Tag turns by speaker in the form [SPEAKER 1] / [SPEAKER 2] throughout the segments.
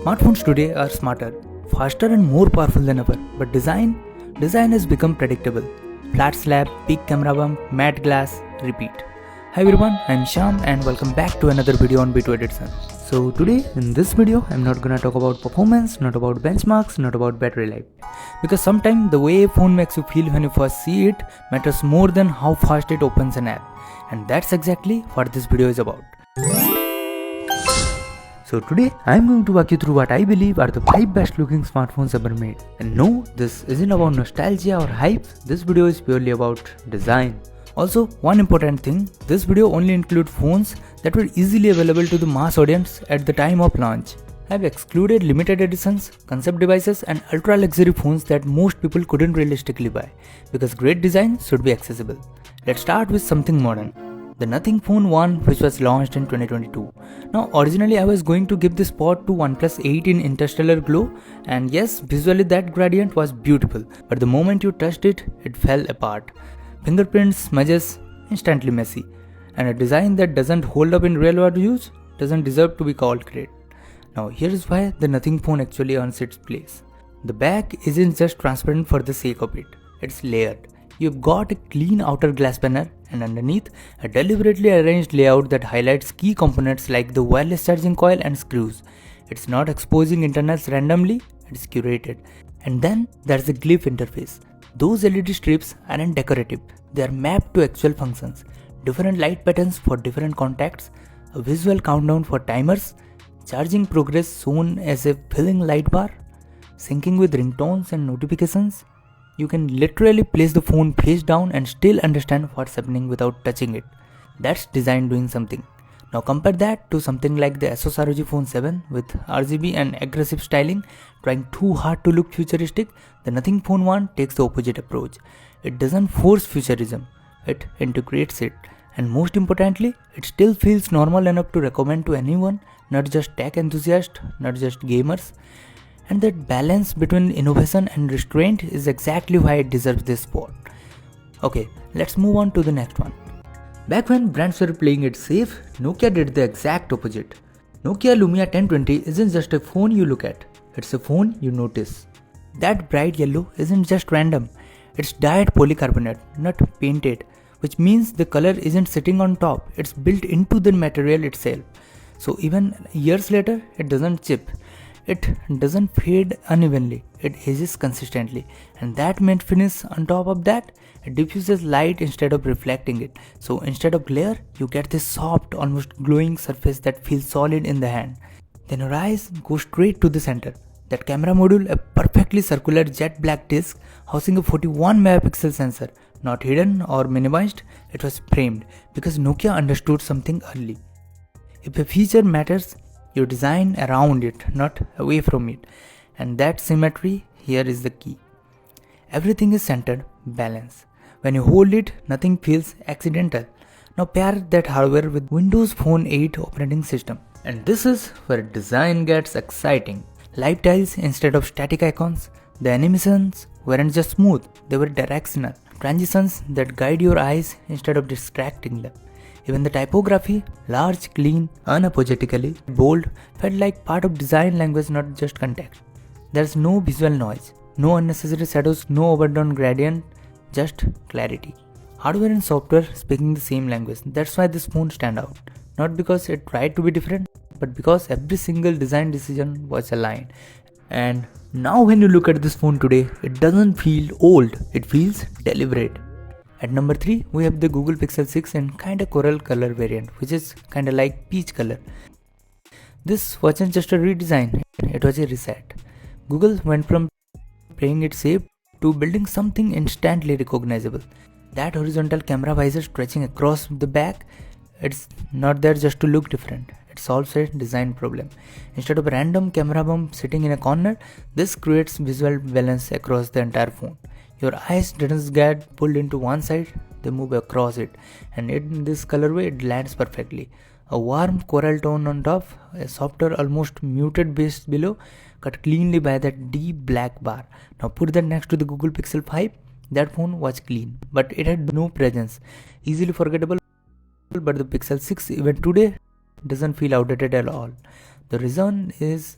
[SPEAKER 1] Smartphones today are smarter, faster and more powerful than ever, but design has become predictable. Flat slab, big camera bump, matte glass, repeat. Hi everyone, I'm Shyam and welcome back to another video on EDITSUN. So today in this video, I'm not gonna talk about performance, not about benchmarks, not about battery life. Because sometimes the way a phone makes you feel when you first see it matters more than how fast it opens an app. And that's exactly what this video is about. So today I'm going to walk you through what I believe are the 5 best looking smartphones ever made. And no, this isn't about nostalgia or hype, this video is purely about design. Also, one important thing, this video only includes phones that were easily available to the mass audience at the time of launch. I've excluded limited editions, concept devices and ultra luxury phones that most people couldn't realistically buy, because great design should be accessible. Let's start with something modern. The Nothing Phone 1, which was launched in 2022. Now originally I was going to give this spot to OnePlus 8 in Interstellar Glow, and yes, visually that gradient was beautiful, but the moment you touched it, it fell apart. Fingerprints, smudges, instantly messy. And a design that doesn't hold up in real world use doesn't deserve to be called great. Now here's why the Nothing Phone actually earns its place. The back isn't just transparent for the sake of it, it's layered. You've got a clean outer glass panel and underneath a deliberately arranged layout that highlights key components like the wireless charging coil and screws. It's not exposing internals randomly, it's curated. And then there's the glyph interface. Those LED strips aren't decorative, they are mapped to actual functions. Different light patterns for different contacts, a visual countdown for timers, charging progress shown as a filling light bar, syncing with ringtones and notifications. You can literally place the phone face down and still understand what's happening without touching it. That's design doing something. Now compare that to something like the Asus ROG Phone 7 with RGB and aggressive styling, trying too hard to look futuristic. The Nothing Phone 1 takes the opposite approach. It doesn't force futurism, it integrates it. And most importantly, it still feels normal enough to recommend to anyone, not just tech enthusiasts, not just gamers. And that balance between innovation and restraint is exactly why it deserves this spot. Okay, let's move on to the next one. Back when brands were playing it safe, Nokia did the exact opposite. Nokia Lumia 1020 isn't just a phone you look at, it's a phone you notice. That bright yellow isn't just random, it's dyed polycarbonate, not painted, which means the color isn't sitting on top, it's built into the material itself. So even years later, it doesn't chip. It doesn't fade unevenly, it ages consistently, and that matte finish on top of that, it diffuses light instead of reflecting it. So instead of glare, you get this soft, almost glowing surface that feels solid in the hand. Then your eyes go straight to the center. That camera module, a perfectly circular jet black disc housing a 41 megapixel sensor, not hidden or minimized, it was framed because Nokia understood something early. If a feature matters, you design around it, not away from it. And that symmetry here is the key. Everything is centered, balance. When you hold it, nothing feels accidental. Now pair that hardware with Windows Phone 8 operating system. And this is where design gets exciting. Live tiles instead of static icons. The animations weren't just smooth, they were directional. Transitions that guide your eyes instead of distracting them. Even the typography, large, clean, unapologetically bold, felt like part of design language, not just context. There's no visual noise, no unnecessary shadows, no overdone gradient, just clarity. Hardware and software speaking the same language. That's why this phone stand out. Not because it tried to be different, but because every single design decision was aligned. And now when you look at this phone today, it doesn't feel old, it feels deliberate. At number 3, we have the Google Pixel 6 in kinda coral color variant, which is kinda like peach color. This wasn't just a redesign, it was a reset. Google went from playing it safe to building something instantly recognizable. That horizontal camera visor stretching across the back, it's not there just to look different. It solves a design problem. Instead of a random camera bump sitting in a corner, this creates visual balance across the entire phone. Your eyes doesn't get pulled into one side, they move across it, and in this colorway it lands perfectly. A warm coral tone on top, a softer almost muted base below, cut cleanly by that deep black bar. Now put that next to the Google Pixel 5, that phone was clean, but it had no presence, easily forgettable, but the Pixel 6 even today doesn't feel outdated at all. The reason is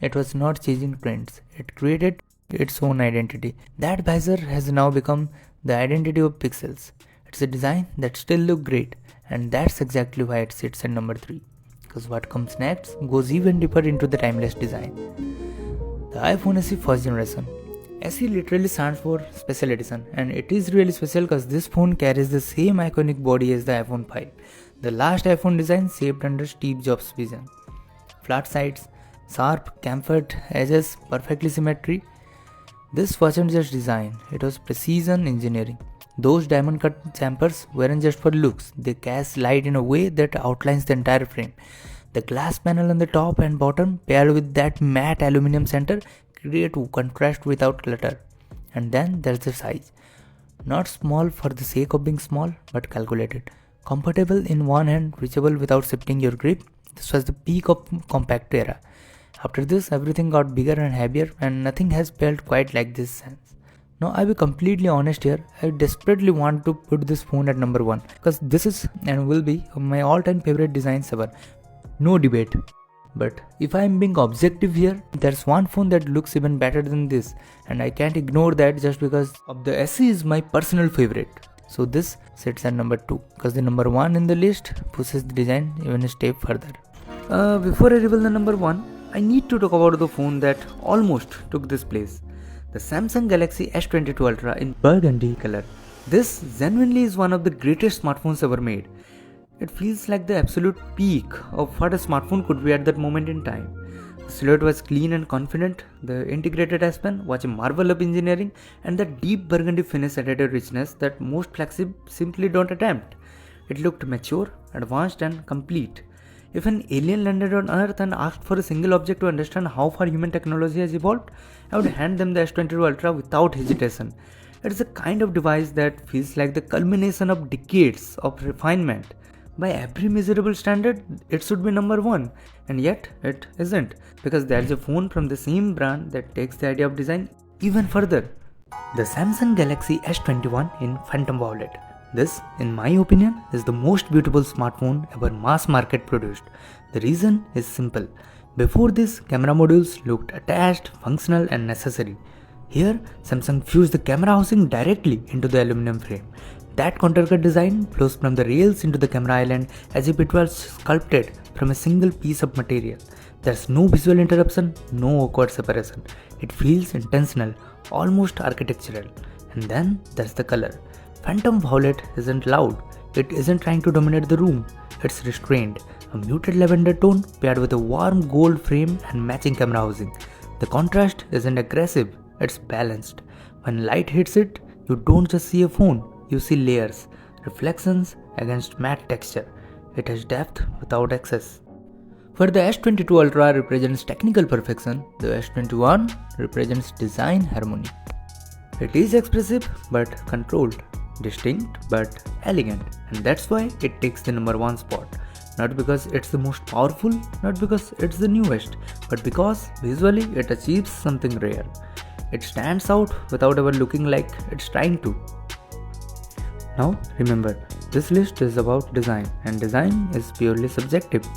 [SPEAKER 1] it was not chasing trends, it created its own identity. That visor has now become the identity of Pixels. It's a design that still looks great, and that's exactly why it sits at number 3. Because what comes next goes even deeper into the timeless design. The iPhone SE first generation. SE literally stands for Special Edition, and it is really special because this phone carries the same iconic body as the iPhone 5. The last iPhone design shaped under Steve Jobs' vision. Flat sides, sharp, chamfered edges, perfectly symmetry. This wasn't just design, it was precision engineering. Those diamond cut chamfers weren't just for looks, they cast light in a way that outlines the entire frame. The glass panel on the top and bottom paired with that matte aluminum center create contrast without clutter. And then there's the size. Not small for the sake of being small, but calculated. Comfortable in one hand, reachable without shifting your grip. This was the peak of compact era. After this, everything got bigger and heavier, and nothing has felt quite like this since. Now, I'll be completely honest here, I desperately want to put this phone at number 1 because this is and will be my all-time favorite designs ever. No debate. But if I am being objective here, there's one phone that looks even better than this, and I can't ignore that just because of the SE is my personal favorite. So this sits at number 2 because the number 1 in the list pushes the design even a step further. Before I reveal the number 1, I need to talk about the phone that almost took this place. The Samsung Galaxy S22 Ultra in burgundy color. This genuinely is one of the greatest smartphones ever made. It feels like the absolute peak of what a smartphone could be at that moment in time. The silhouette was clean and confident, the integrated S Pen was a marvel of engineering, and the deep burgundy finish added a richness that most flagships simply don't attempt. It looked mature, advanced and complete. If an alien landed on Earth and asked for a single object to understand how far human technology has evolved, I would hand them the S22 Ultra without hesitation. It is a kind of device that feels like the culmination of decades of refinement. By every measurable standard, it should be number 1, and yet it isn't, because there's a phone from the same brand that takes the idea of design even further. The Samsung Galaxy S21 in Phantom Violet. This, in my opinion, is the most beautiful smartphone ever mass market produced. The reason is simple. Before this, camera modules looked attached, functional and necessary. Here, Samsung fused the camera housing directly into the aluminum frame. That countercut design flows from the rails into the camera island as if it was sculpted from a single piece of material. There's no visual interruption, no awkward separation. It feels intentional, almost architectural. And then there's the color. Phantom Violet isn't loud. It isn't trying to dominate the room. It's restrained. A muted lavender tone paired with a warm gold frame and matching camera housing. The contrast isn't aggressive, it's balanced. When light hits it, you don't just see a phone. You see layers, reflections against matte texture. It has depth without excess. Where the S22 Ultra represents technical perfection, the S21 represents design harmony. It is expressive but controlled, distinct but elegant, and that's why it takes the number 1 spot. Not because it's the most powerful, not because it's the newest, but because visually it achieves something rare. It stands out without ever looking like it's trying to. Now remember, this list is about design, and design is purely subjective.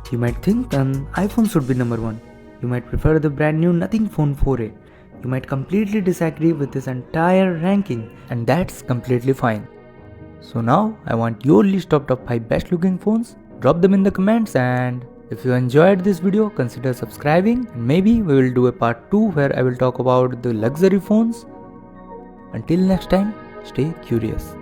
[SPEAKER 1] You might think an iPhone should be number 1. You might prefer the brand new Nothing Phone 4a. You might completely disagree with this entire ranking, and that's completely fine. So now I want your list of top 5 best looking phones. Drop them in the comments, and if you enjoyed this video, consider subscribing, and maybe we will do a part 2 where I will talk about the luxury phones. Until next time, stay curious.